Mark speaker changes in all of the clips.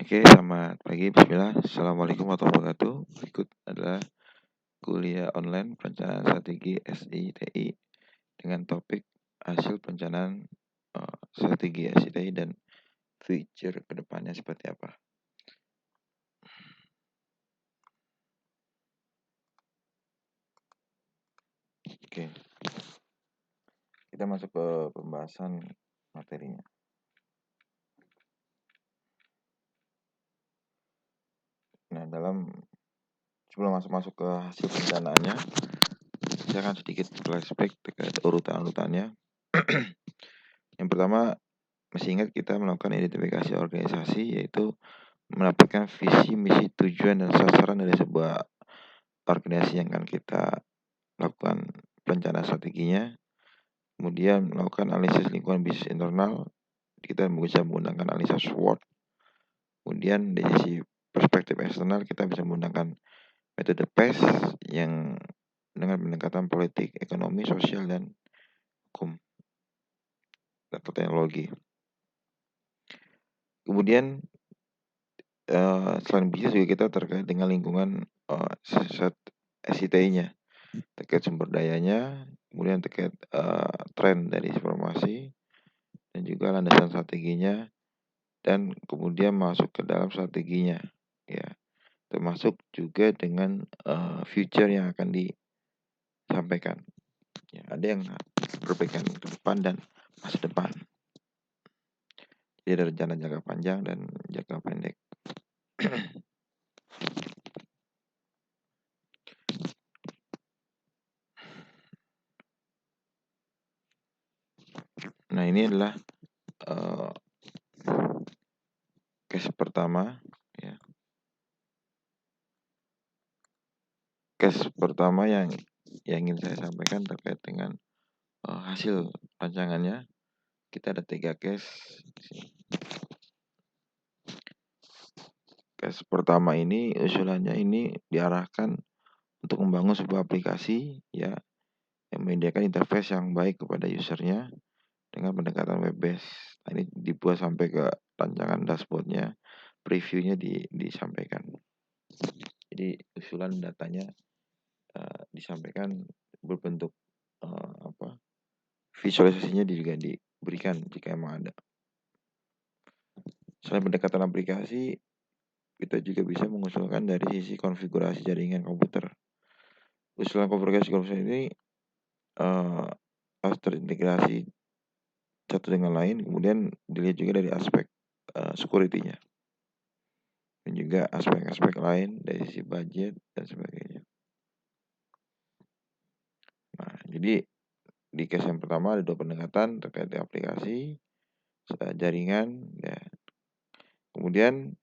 Speaker 1: Oke, selamat pagi. Bismillah. Assalamualaikum warahmatullahi wabarakatuh. Berikut adalah kuliah online perencanaan strategi SITI dengan topik hasil perencanaan strategi SITI dan future kedepannya seperti apa. Oke, kita masuk ke pembahasan materinya. Nah, sebelum masuk ke hasil perencanaannya, saya akan sedikit flashback terkait urutan-urutannya. Yang pertama, masih ingat kita melakukan identifikasi organisasi, yaitu mendapatkan visi, misi, tujuan, dan sasaran dari sebuah organisasi yang akan kita lakukan perencanaan strateginya. Kemudian melakukan analisis lingkungan bisnis internal, kita bisa menggunakan analisis SWOT. Kemudian dari sisi perspektif eksternal, kita bisa menggunakan metode PES yang dengan pendekatan politik, ekonomi, sosial, dan hukum atau teknologi. Kemudian selain bisnis juga kita terkait dengan lingkungan SITI-nya, terkait sumber dayanya, kemudian terkait tren dari informasi, dan juga landasan strateginya, dan kemudian masuk ke dalam strateginya, ya, termasuk juga dengan future yang akan disampaikan. Ya, ada yang perbaikan ke depan dan masa depan. Jadi ada rencana jangka panjang dan jangka pendek. Nah, ini adalah case pertama, ya. Case pertama yang ingin saya sampaikan terkait dengan hasil rancangannya. Kita ada 3 case. Case pertama ini usulannya ini diarahkan untuk membangun sebuah aplikasi, ya, yang menyediakan interface yang baik kepada usernya dengan pendekatan web based. Nah, ini dibuat sampai ke rancangan dashboardnya, previewnya disampaikan. Jadi usulan datanya disampaikan berbentuk visualisasinya juga diberikan jika emang ada. Selain pendekatan aplikasi, kita juga bisa mengusulkan dari sisi konfigurasi jaringan komputer. Usulan konfigurasi komputer ini harus terintegrasi satu dengan lain, kemudian dilihat juga dari aspek security-nya, dan juga aspek-aspek lain dari sisi budget dan sebagainya. Nah, jadi di case yang pertama ada 2 pendekatan terkait aplikasi, jaringan, ya. Kemudian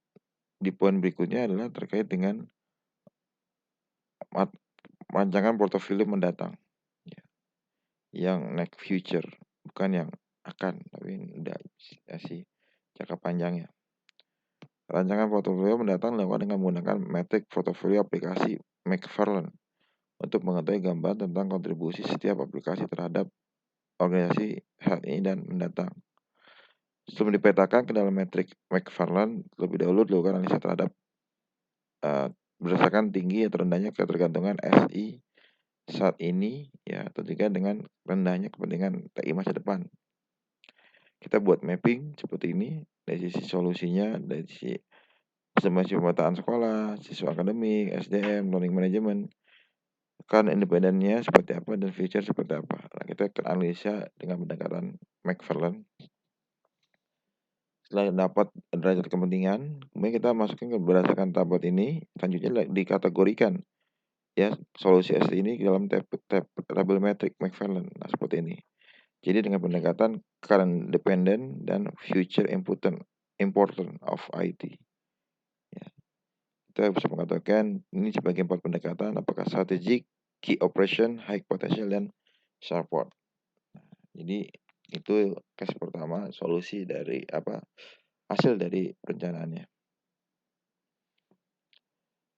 Speaker 1: di poin berikutnya adalah terkait dengan rancangan portofolio mendatang, ya, yang next future, bukan yang akan, tapi udah sih jangka panjangnya. Rancangan portofolio mendatang dilakukan dengan menggunakan metrik portofolio aplikasi McFarlane untuk mengetahui gambaran tentang kontribusi setiap aplikasi terhadap organisasi saat ini dan mendatang. Sebelum dipetakan ke dalam metrik McFarlane, lebih dahulu dilakukan analisa terhadap berdasarkan tinggi atau rendahnya ketergantungan SI saat ini, ya, atau juga dengan rendahnya kepentingan TI masa depan. Kita buat mapping seperti ini dari sisi solusinya, dari sisi pemetaan sekolah, siswa akademik, SDM, learning management, kan independennya seperti apa dan future seperti apa. Nah, kita akan analisa dengan pendekatan McFarlane. Setelah dapat derajat kepentingan, kemudian kita masukkan ke berdasarkan tabel ini, selanjutnya dikategorikan, ya, solusi ST ini ke dalam tabel metrik McFarlane. Nah, seperti ini. Jadi dengan pendekatan current dependent dan future important of IT. Ya. Kita bisa mengatakan ini sebagai 4 pendekatan, apakah strategic, key operation, high potential, dan support. Nah, jadi itu case pertama, solusi dari hasil dari perencanaannya.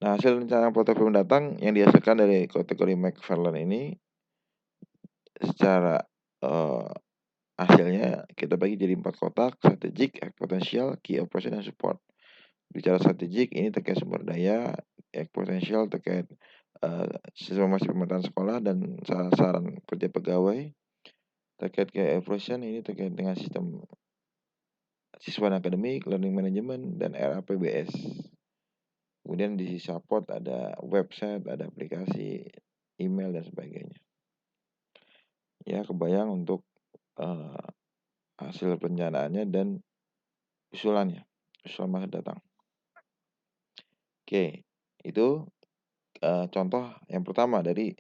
Speaker 1: Nah, hasil rencana portofolio mendatang yang dihasilkan dari kategori McFarlane ini secara hasilnya kita bagi jadi 4 kotak: strategic, high potential, key operation, dan support. bicara strategik ini terkait sumber daya, potensial terkait, sistemasi pemetaan sekolah dan sasaran kerja pegawai, terkait evaluation ini terkait dengan sistem siswa akademik, learning management, dan RAPBS. Kemudian di support ada website, ada aplikasi, email, dan sebagainya. Ya, kebayang untuk hasil perencanaannya dan usulannya, usulan masa datang. Oke, itu contoh yang pertama dari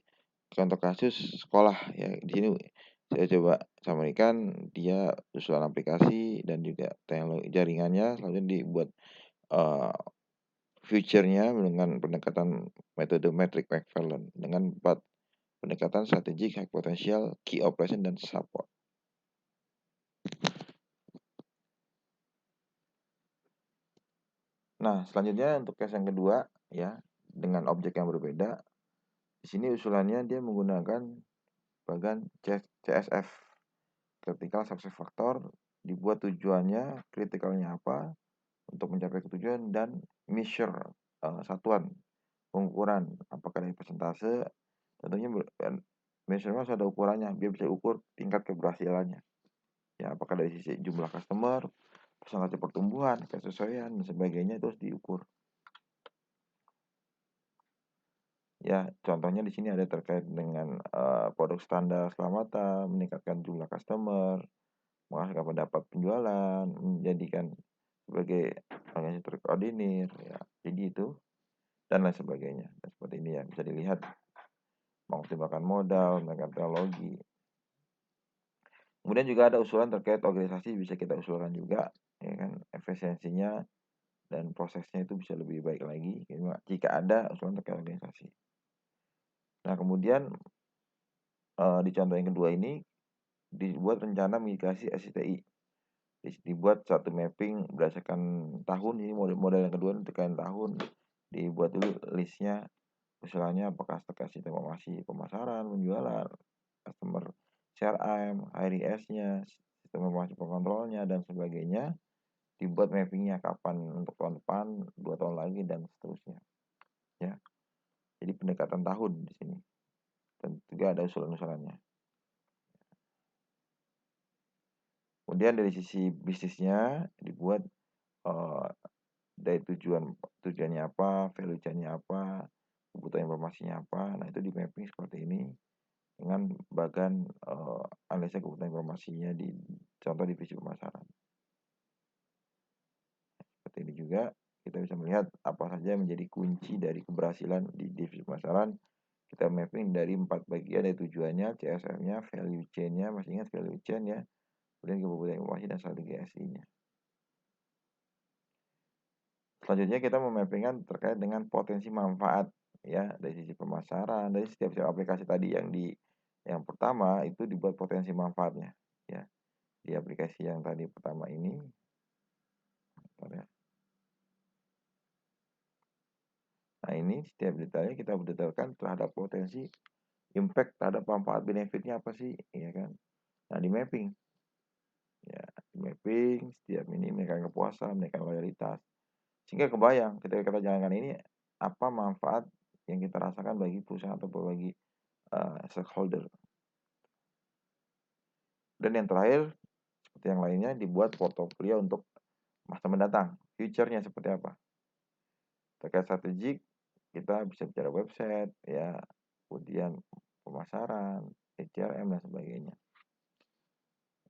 Speaker 1: contoh kasus sekolah ya. Di sini saya coba sampaikan dia usulan aplikasi dan juga teknologi jaringannya, selanjutnya dibuat future-nya dengan pendekatan metode metric McFarlane dengan 4 pendekatan strategik, high potential, key operation, dan support. Nah, selanjutnya untuk case yang kedua ya, dengan objek yang berbeda. Di sini usulannya dia menggunakan bagan CSF, critical success factor, dibuat tujuannya, kritikalnya apa untuk mencapai tujuan, dan measure satuan pengukuran apakah dari persentase. Tentunya measurement harus ada ukurannya biar bisa ukur tingkat keberhasilannya. Ya, apakah dari sisi jumlah customer, persentase pertumbuhan, kesesuaian, dan sebagainya itu harus diukur. Ya, contohnya di sini ada terkait dengan produk standar keselamatan, meningkatkan jumlah customer, menghasilkan pendapat penjualan, menjadikan sebagai organisasi terkoordinir, ya. Jadi itu dan lain sebagainya. Dan seperti ini ya, bisa dilihat mengoptimalkan modal, menaikkan teknologi. Kemudian juga ada usulan terkait organisasi bisa kita usulkan juga, ya kan, efisiensinya dan prosesnya itu bisa lebih baik lagi jika ada usulan terkait organisasi. Nah, kemudian di contoh yang kedua ini dibuat rencana migrasi SCTI. Dibuat satu mapping berdasarkan tahun. Ini model yang kedua terkait tahun. Dibuat dulu listnya, usulannya apakah terkait sistem informasi pemasaran, penjualan, customer CRM, HRIS-nya, sistem informasi pengontrolnya, dan sebagainya. Dibuat mappingnya kapan untuk tahun depan, 2 tahun lagi, dan seterusnya. Ya, jadi pendekatan tahun di sini. Dan juga ada usulan-usulannya. Kemudian dari sisi bisnisnya dibuat dari tujuannya apa, value chain-nya apa, kebutuhan informasinya apa. Nah, itu di mapping seperti ini dengan bagan analisa kebutuhan informasinya di contoh divisi pemasaran. Seperti ini juga kita bisa melihat apa saja menjadi kunci dari keberhasilan di divisi pemasaran. Kita mapping dari 4 bagian, dari tujuannya, CSR-nya, value chain-nya, masih ingat value chain ya, kemudian kebutuhan informasi dan strategi SI-nya. Selanjutnya kita memappingkan terkait dengan potensi manfaat ya dari sisi pemasaran, dari setiap aplikasi tadi yang pertama itu dibuat potensi manfaatnya ya. Di aplikasi yang tadi pertama ini ya. Nah, ini setiap detailnya kita berdetailkan terhadap potensi impact terhadap manfaat benefitnya apa sih, ya kan. Nah, di mapping ya, di mapping setiap ini menaikkan kepuasan, menaikkan loyalitas. Sehingga kebayang ketika kita jalankan ini apa manfaat yang kita rasakan bagi perusahaan atau bagi stakeholder. Dan yang terakhir, seperti yang lainnya, dibuat portofolio untuk masa mendatang. Future-nya seperti apa? Terkait strategik, kita bisa bicara website, ya, kemudian pemasaran, CRM, dan sebagainya.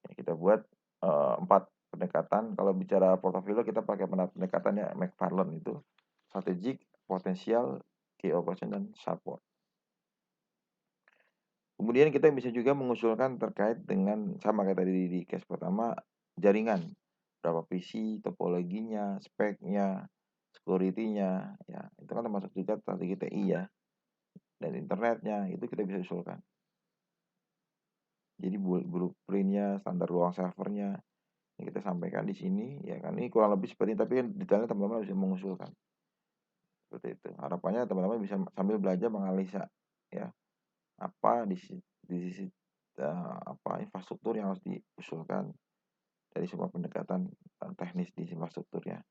Speaker 1: Ya, kita buat 4 pendekatan. Kalau bicara portofolio, kita pakai pendekatannya McFarlane itu. Strategik, potensial, key operation, dan support. Kemudian kita bisa juga mengusulkan terkait dengan sama kayak tadi di case pertama, jaringan. Berapa visi, topologinya, speknya, security-nya, ya. Itu kan termasuk juga strategi TI ya. Dan internetnya, itu kita bisa usulkan. Jadi blueprint-nya, standar ruang servernya, ini kita sampaikan di sini, ya kan. Ini kurang lebih seperti ini, tapi detailnya teman-teman bisa mengusulkan. Seperti itu. Harapannya teman-teman bisa sambil belajar menganalisa, ya. Apa di sisi infrastruktur yang harus diusulkan dari semua pendekatan teknis di infrastrukturnya.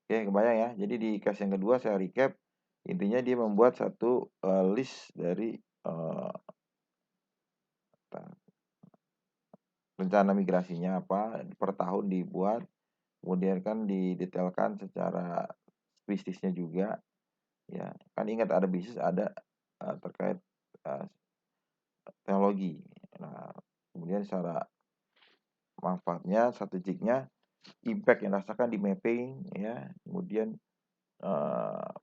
Speaker 1: Oke, kebayang ya. Jadi di case yang kedua saya recap, intinya dia membuat satu, list dari, rencana migrasinya apa, per tahun dibuat, kemudian kan didetailkan secara bisnisnya juga, ya. Kan ingat ada bisnis, ada, terkait, eee, teknologi. Nah, kemudian secara manfaatnya, strategiknya, impact yang dirasakan di-mapping ya, kemudian,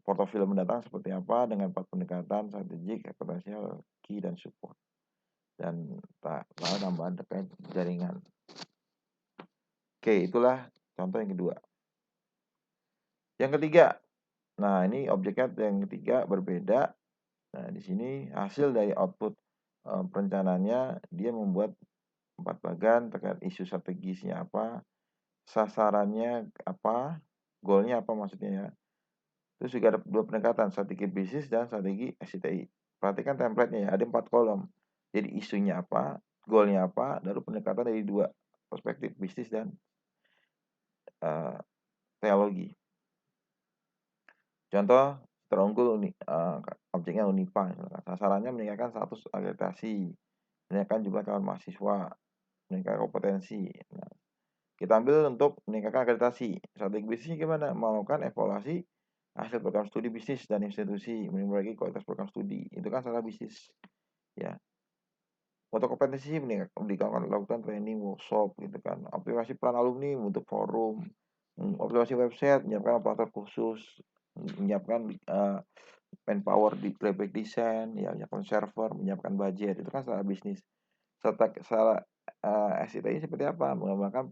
Speaker 1: portofolio mendatang seperti apa dengan 4 pendekatan strategik, potensial, key, dan support. Dan lalu tambahan terkait jaringan. Oke, itulah contoh yang kedua. Yang ketiga, nah ini objeknya yang ketiga berbeda. Nah, di sini hasil dari output, perencanaannya dia membuat 4 bagan terkait isu strategisnya apa, sasarannya apa, goalnya apa maksudnya ya. Terus juga ada 2 pendekatan, strategi bisnis dan strategi SCTI. Perhatikan template-nya ya, ada 4 kolom. Jadi isunya apa, goalnya apa, lalu pendekatan dari 2 perspektif bisnis dan, eee, teologi. Contoh terunggul objeknya Unipa misalkan, sasarannya meningkatkan status akreditasi, meningkatkan jumlah calon mahasiswa, meningkatkan kompetensi. Nah, kita ambil untuk meningkatkan akreditasi. Strategi bisnisnya gimana? Melakukan evaluasi hasil program studi bisnis dan institusi, memperbaiki kualitas program studi. Itu kan salah bisnis, ya. Untuk kompetensi lakukan training, workshop gitu kan. Optimasi peran alumni, untuk forum, optimasi website, menyiapkan operator khusus, menyiapkan, manpower di graphic design, ya menyiapkan server, menyiapkan budget, itu kan salah bisnis. Secara, SITI seperti apa? Mengembangkan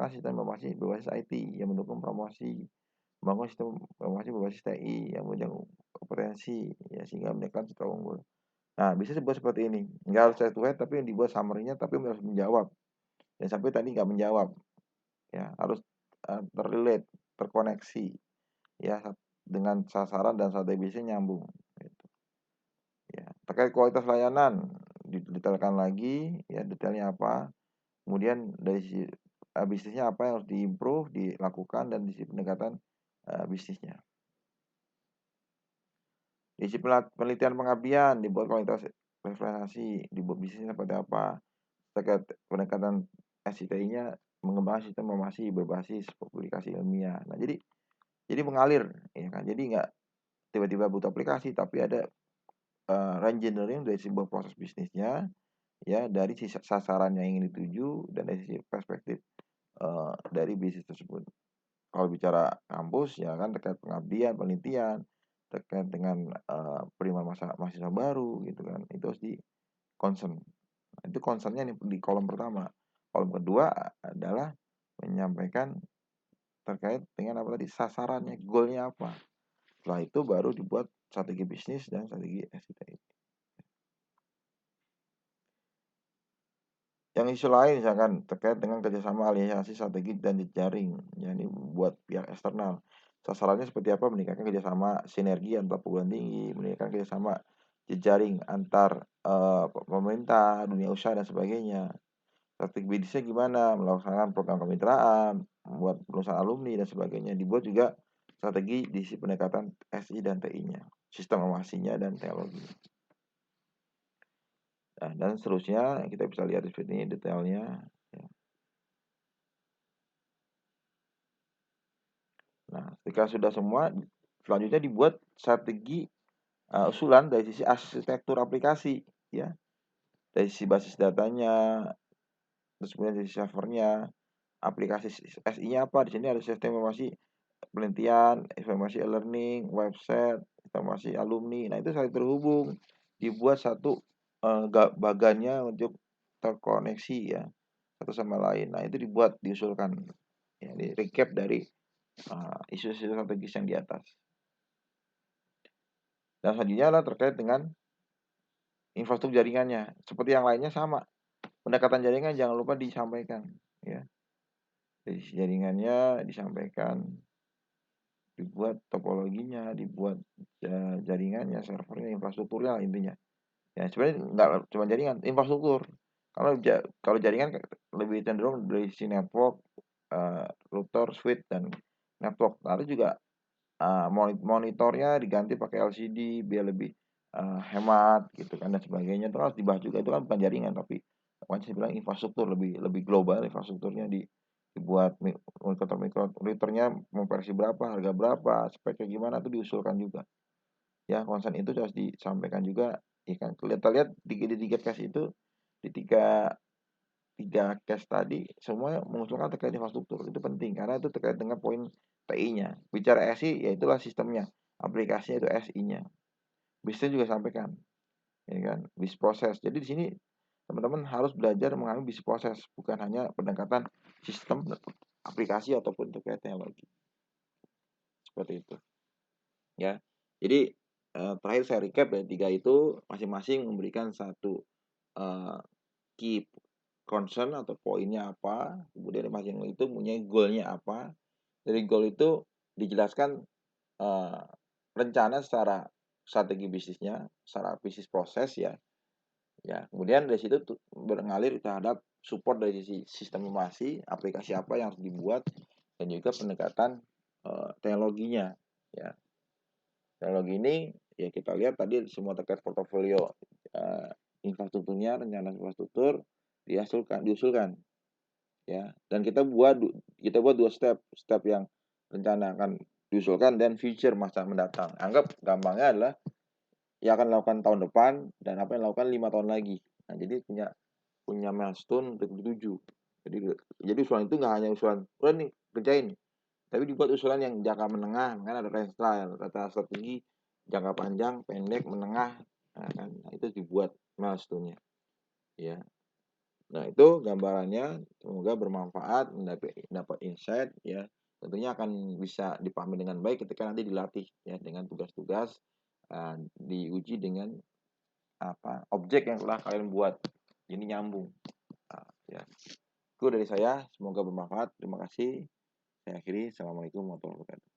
Speaker 1: sistem informasi berbasis IT yang mendukung promosi, membangun sistem informasi berbasis TI yang menunjang kompetensi, ya sehingga meningkatkan citra unggul. Nah, bisa dibuat seperti ini, nggak harus head to head tapi yang dibuat summary-nya tapi harus menjawab. Jangan sampai tadi nggak menjawab, ya harus, terrelate, terkoneksi, ya dengan sasaran dan strategi bisnisnya nyambung, gitu. Ya, terkait kualitas layanan didetailkan lagi, ya detailnya apa, kemudian dari sisi, bisnisnya apa yang harus di-improve, dilakukan, dan di sisi pendekatan, bisnisnya. Di sisi penelitian pengabdian, dibuat kualitas referensi, dibuat bisnisnya seperti apa, terkait pendekatan SCTI-nya mengembangkan sistem informasi berbasis publikasi ilmiah. Nah, jadi mengalir, ya kan. Jadi nggak tiba-tiba butuh aplikasi, tapi ada, reengineering dari sebuah proses bisnisnya, ya dari sisi sasaran yang ingin dituju dan dari sisi perspektif, dari bisnis tersebut. Kalau bicara kampus ya kan terkait pengabdian, penelitian, terkait dengan, penerimaan mahasiswa baru gitu kan, itu harus di-concern. Nah, itu concern-nya di kolom pertama. Kolom kedua adalah menyampaikan terkait dengan apa tadi, sasarannya, goal-nya apa. Setelah itu baru dibuat strategi bisnis dan strategi SCTI. Yang isu lain misalkan terkait dengan kerjasama aliansi strategi dan jejaring, ya ini buat pihak eksternal. Sasarannya seperti apa? Meningkatkan kerjasama sinergi antar perguruan tinggi, meningkatkan kerjasama jejaring antar pemerintah, dunia usaha dan sebagainya. Strategi bisnisnya gimana? Melaksanakan program kemitraan, membuat perusahaan alumni dan sebagainya. Dibuat juga strategi di sisi pendekatan SI dan TI-nya, sistem informasinya dan teknologi. Nah, dan seterusnya kita bisa lihat di sini detailnya. Ya. Nah, ketika sudah semua, selanjutnya dibuat strategi, usulan dari sisi arsitektur aplikasi, ya. Dari sisi basis datanya, terus kemudian dari servernya, aplikasi SI-nya apa, di sini ada sistem informasi penelitian, informasi e-learning, website, informasi alumni. Nah, itu saling terhubung, dibuat satu, bagannya untuk terkoneksi ya, satu sama lain. Nah, itu diusulkan, ya, di recap dari, isu-isu strategis yang di atas. Dan selanjutnya adalah terkait dengan infrastruktur jaringannya. Seperti yang lainnya sama. Pendekatan jaringan jangan lupa disampaikan, ya. Dari jaringannya disampaikan, dibuat topologinya, dibuat, jaringannya, servernya, infrastrukturnya intinya. Ya sebenarnya nggak cuma jaringan, infrastruktur. Kalau jaringan lebih cenderung dari sisi network, router, switch, dan network. Lalu juga monitornya diganti pakai LCD biar lebih hemat gitu kan dan sebagainya. Itu harus dibahas juga, itu kan bukan jaringan tapi makanya saya bilang infrastruktur lebih global infrastrukturnya dibuat monitor-monitornya mau versi berapa, harga berapa, speknya gimana itu diusulkan juga. Ya, konsen itu harus disampaikan juga. Ya kan, kita lihat di tiga case itu di tiga case tadi semua mengusulkan terkait infrastruktur. Itu penting karena itu terkait dengan poin TI-nya. Bicara SI ya itulah sistemnya. Aplikasinya itu SI-nya. Bisnis juga sampaikan, ya kan? Bisnis proses. Jadi di sini teman-teman harus belajar mengambil bisnis proses, bukan hanya pendekatan sistem aplikasi ataupun terkait teknologi. Seperti itu. Ya. Jadi terakhir saya recap dari tiga itu masing-masing memberikan satu key concern atau poinnya apa, kemudian masing-masing itu punya goalnya apa. Dari goal itu dijelaskan rencana secara strategi bisnisnya, secara bisnis proses ya. Ya, kemudian dari situ mengalir terhadap support dari sisi sistem informasi, aplikasi apa yang harus dibuat dan juga pendekatan teknologinya ya. Teknologi ini ya kita lihat tadi semua terkait portofolio infrastrukturnya, rencana infrastruktur diusulkan ya. Dan kita buat dua step yang rencana akan diusulkan dan future masa mendatang. Anggap gampangnya adalah yang akan dilakukan tahun depan dan apa yang dilakukan 5 tahun lagi. Nah, jadi punya milestone untuk dituju. Jadi usulan itu nggak hanya usulan, udah nih kerjain, tapi dibuat usulan yang jangka menengah, kan ada range style, kata strategi jangka panjang, pendek, menengah, nah, kan nah, itu dibuat milestone-nya, ya. Nah itu gambarannya, semoga bermanfaat, mendapat insight, ya. Tentunya akan bisa dipahami dengan baik ketika nanti dilatih, ya, dengan tugas-tugas, diuji dengan objek yang telah kalian buat, ini nyambung. Nah, ya. Itu dari saya, semoga bermanfaat. Terima kasih. Saya akhiri. Assalamualaikum warahmatullahi wabarakatuh.